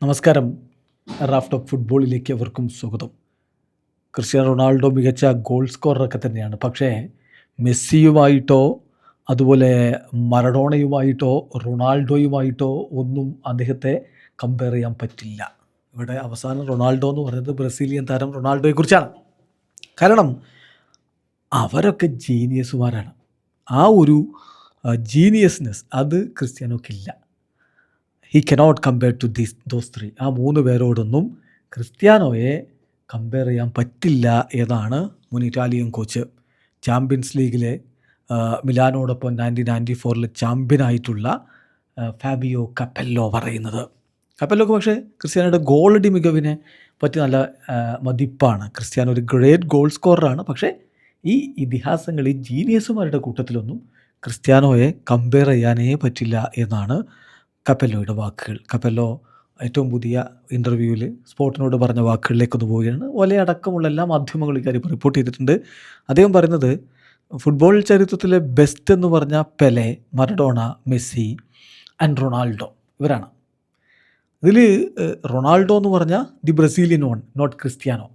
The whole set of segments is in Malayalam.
നമസ്കാരം. റാഫ് ടോക്ക് ഫുട്ബോളിലേക്ക് അവർക്കും സ്വാഗതം. ക്രിസ്ത്യാനോ റൊണാൾഡോ മികച്ച ഗോൾ സ്കോററൊക്കെ തന്നെയാണ്. പക്ഷേ മെസ്സിയുമായിട്ടോ അതുപോലെ മറഡോണയുമായിട്ടോ റൊണാൾഡോയുമായിട്ടോ ഒന്നും അദ്ദേഹത്തെ കമ്പയർ ചെയ്യാൻ പറ്റില്ല. ഇവിടെ അവസാനം റൊണാൾഡോ എന്ന് പറയുന്നത് ബ്രസീലിയൻ താരം റൊണാൾഡോയെക്കുറിച്ചാണ്. കാരണം അവരൊക്കെ ജീനിയസുമാരാണ്. ആ ഒരു ജീനിയസ്നെസ് അത് ക്രിസ്ത്യാനോക്കില്ല. He cannot compare to those three. ആ മൂന്ന് പേരോടൊന്നും ക്രിസ്ത്യാനോയെ കമ്പയർ ചെയ്യാൻ പറ്റില്ല എന്നാണ് മുൻ ഇറ്റാലിയൻ കോച്ച് ചാമ്പ്യൻസ് ലീഗിലെ മിലാനോടൊപ്പം 1994 ചാമ്പ്യനായിട്ടുള്ള ഫാബിയോ കപ്പെല്ലോ പറയുന്നത്. കപ്പെല്ലോക്ക് പക്ഷേ ക്രിസ്ത്യാനോയുടെ ഗോളടി മികവിനെ പറ്റി നല്ല മതിപ്പാണ്. ക്രിസ്ത്യാനോ ഒരു ഗ്രേറ്റ് ഗോൾ സ്കോററാണ്. പക്ഷേ ഈ ഇതിഹാസങ്ങൾ, ഈ ജീനിയസുമാരുടെ കൂട്ടത്തിലൊന്നും ക്രിസ്ത്യാനോയെ കമ്പയർ ചെയ്യാനേ പറ്റില്ല എന്നാണ് കപ്പെല്ലോയുടെ വാക്കുകൾ. കപ്പെല്ലോ ഏറ്റവും പുതിയ ഇൻ്റർവ്യൂവിൽ സ്പോർട്ടിനോട് പറഞ്ഞ വാക്കുകളിലേക്കൊന്ന് പോവുകയാണ്. ഒലയടക്കമുള്ള എല്ലാ മാധ്യമങ്ങളും ഇക്കാര്യം റിപ്പോർട്ട് ചെയ്തിട്ടുണ്ട്. അദ്ദേഹം പറയുന്നത് ഫുട്ബോൾ ചരിത്രത്തിലെ ബെസ്റ്റ് എന്ന് പറഞ്ഞാൽ Pele, Maradona, Messi and Ronaldo ഇവരാണ്. ഇതിൽ റൊണാൾഡോ എന്ന് പറഞ്ഞാൽ the Brazilian one, not Cristiano.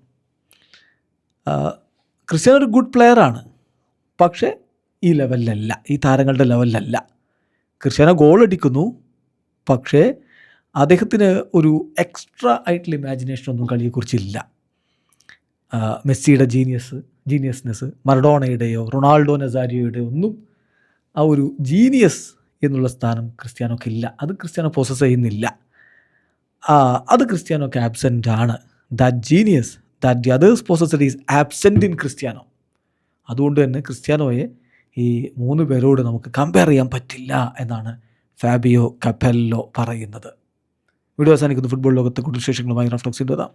Cristiano ഒരു ഗുഡ് പ്ലെയറാണ്, പക്ഷേ ഈ ലെവലിലല്ല, ഈ താരങ്ങളുടെ ലെവലിലല്ല. ക്രിസ്ത്യാനോ ഗോൾ അടിക്കുന്നു, പക്ഷേ അദ്ദേഹത്തിന് ഒരു എക്സ്ട്രാ ആയിട്ടുള്ള ഇമാജിനേഷനൊന്നും കളിയെക്കുറിച്ചില്ല. മെസ്സിയുടെ ജീനിയസ്നെസ് മറഡോണയുടെയോ റൊണാൾഡോ നസാരിയോയുടെയോ ഒന്നും ആ ഒരു ജീനിയസ് എന്നുള്ള സ്ഥാനം ക്രിസ്ത്യാനോക്കില്ല. അത് ക്രിസ്ത്യാനോ പോസസ് ചെയ്യുന്നില്ല. അത് ക്രിസ്ത്യാനോക്ക് ആബ്സെൻ്റ് ആണ്. That genius that the others possessed is absent in Cristiano. അതുകൊണ്ട് തന്നെ ക്രിസ്ത്യാനോയെ ഈ മൂന്ന് പേരോട് നമുക്ക് കമ്പയർ ചെയ്യാൻ പറ്റില്ല എന്നാണ് ഫാബിയോ കപ്പെല്ലോ പറയുന്നത്. വീഡിയോ അവസാനിക്കുന്നു. ഫുട്ബോൾ ലോകത്തെ കൂടുതൽ വിശേഷങ്ങളുമായി റാഫ് ടോക്സിൻ്റെ